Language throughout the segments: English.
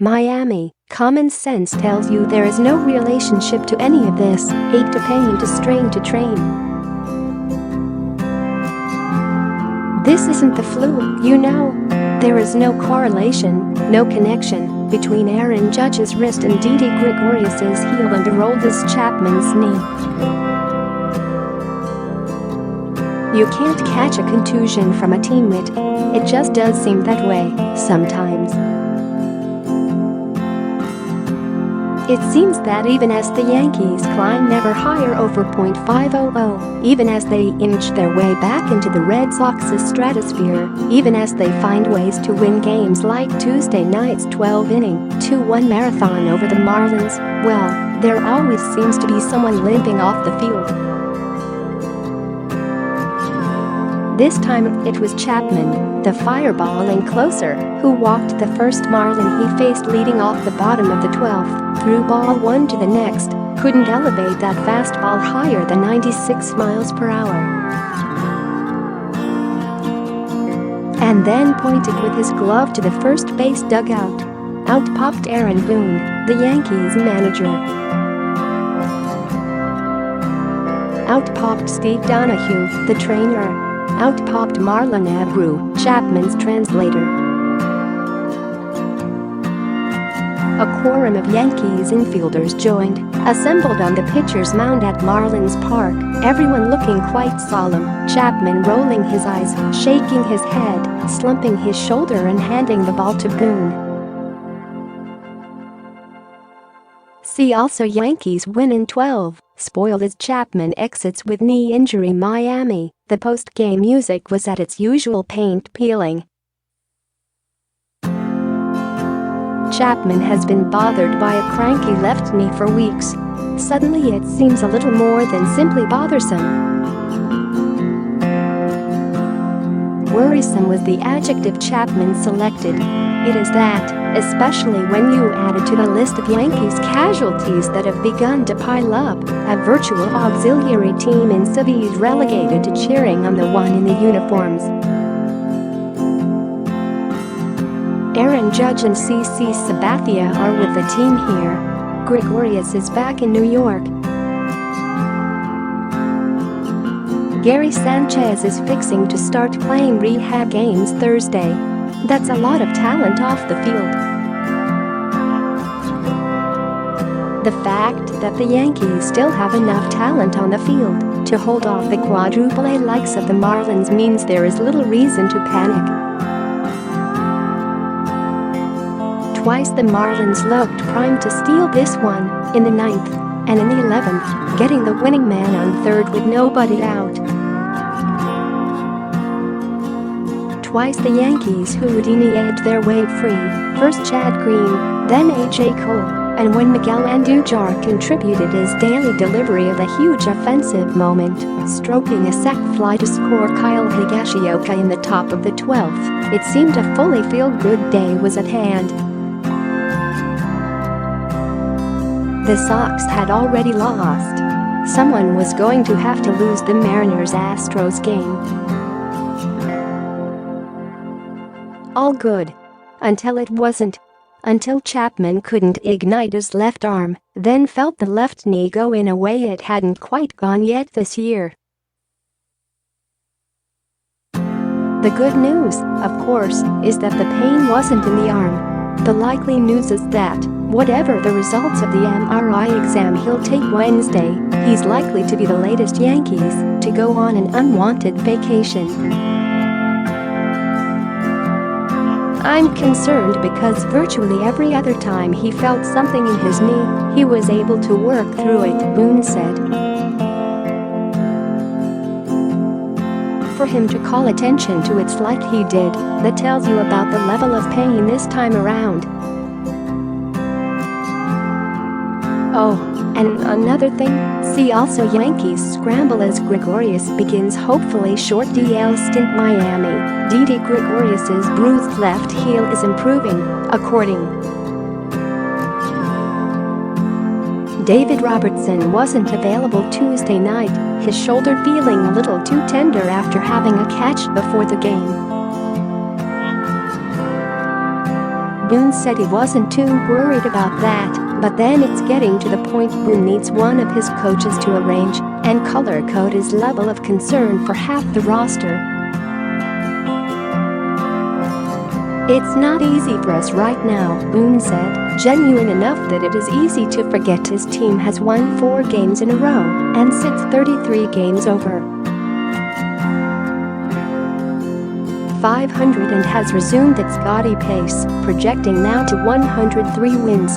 Miami. Common sense tells you there is no relationship to any of this. Ache to pain to strain to train. This isn't the flu, you know. There is no correlation, no connection, between Aaron Judge's wrist and Didi Gregorius's heel and Aroldis Chapman's knee. You can't catch a contusion from a teammate. It just does seem that way, sometimes. It seems that even as the Yankees climb ever higher over .500, even as they inch their way back into the Red Sox's stratosphere, even as they find ways to win games like Tuesday night's 12-inning, 2-1 marathon over the Marlins, well, there always seems to be someone limping off the field. This time it was Chapman, the fireballing closer, who walked the first Marlin he faced leading off the bottom of the 12th, threw ball one to the next, couldn't elevate that fastball higher than 96 miles per hour. And then pointed with his glove to the first base dugout. Out popped Aaron Boone, the Yankees manager. Out popped Steve Donohue, the trainer. Out popped Marlon Abreu, Chapman's translator. A quorum of Yankees infielders joined, assembled on the pitcher's mound at Marlins Park, everyone looking quite solemn, Chapman rolling his eyes, shaking his head, slumping his shoulder and handing the ball to Boone. See also Yankees win in 12, spoiled as Chapman exits with knee injury Miami. The post-game music was at its usual paint-peeling. Chapman has been bothered by a cranky left knee for weeks. Suddenly it seems a little more than simply bothersome. Worrisome was the adjective Chapman selected. It is that, especially when you add it to the list of Yankees casualties that have begun to pile up, a virtual auxiliary team in cities relegated to cheering on the one in the uniforms. Aaron Judge and CC Sabathia are with the team here. Gregorius is back in New York. Gary Sanchez is fixing to start playing rehab games Thursday. That's a lot of talent off the field. The fact that the Yankees still have enough talent on the field to hold off the Quadruple-A likes of the Marlins means there is little reason to panic. Twice the Marlins looked primed to steal this one, in the 9th and in the 11th, getting the winning man on third with nobody out. Twice the Yankees Houdini-ed their way free, first Chad Green, then A.J. Cole, and when Miguel Andujar contributed his daily delivery of a huge offensive moment, stroking a sac fly to score Kyle Higashioka in the top of the 12th, it seemed a fully feel-good day was at hand. The Sox had already lost. Someone was going to have to lose the Mariners-Astros game. All good. Until it wasn't. Until Chapman couldn't ignite his left arm, then felt the left knee go in a way it hadn't quite gone yet this year. The good news, of course, is that the pain wasn't in the arm. The likely news is that, whatever the results of the MRI exam he'll take Wednesday, he's likely to be the latest Yankees to go on an unwanted vacation. I'm concerned because virtually every other time he felt something in his knee, he was able to work through it, Boone said. For him to call attention to it like he did, that tells you about the level of pain this time around. Oh, and another thing, see also Yankees scramble as Gregorius begins hopefully short DL stint Miami. Didi Gregorius's bruised left heel is improving, according. David Robertson wasn't available Tuesday night, his shoulder feeling a little too tender after having a catch before the game. Boone said he wasn't too worried about that, but then it's getting to the point Boone needs one of his coaches to arrange and color code his level of concern for half the roster. "It's not easy for us right now," Boone said, genuine enough that it is easy to forget his team has won 4 games in a row and sits 33 games over .500 and has resumed its gaudy pace, projecting now to 103 wins.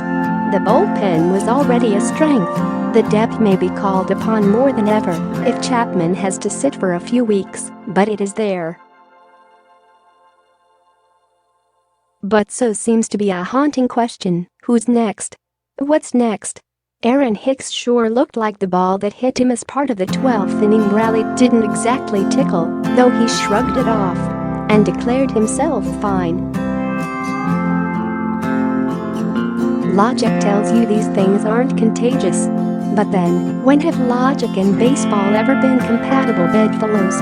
The bullpen was already a strength. The depth may be called upon more than ever if Chapman has to sit for a few weeks, but it is there. But so seems to be a haunting question: who's next? What's next? Aaron Hicks sure looked like the ball that hit him as part of the 12th inning rally didn't exactly tickle, though he shrugged it off and declared himself fine. Logic tells you these things aren't contagious. But then, when have logic and baseball ever been compatible bedfellows?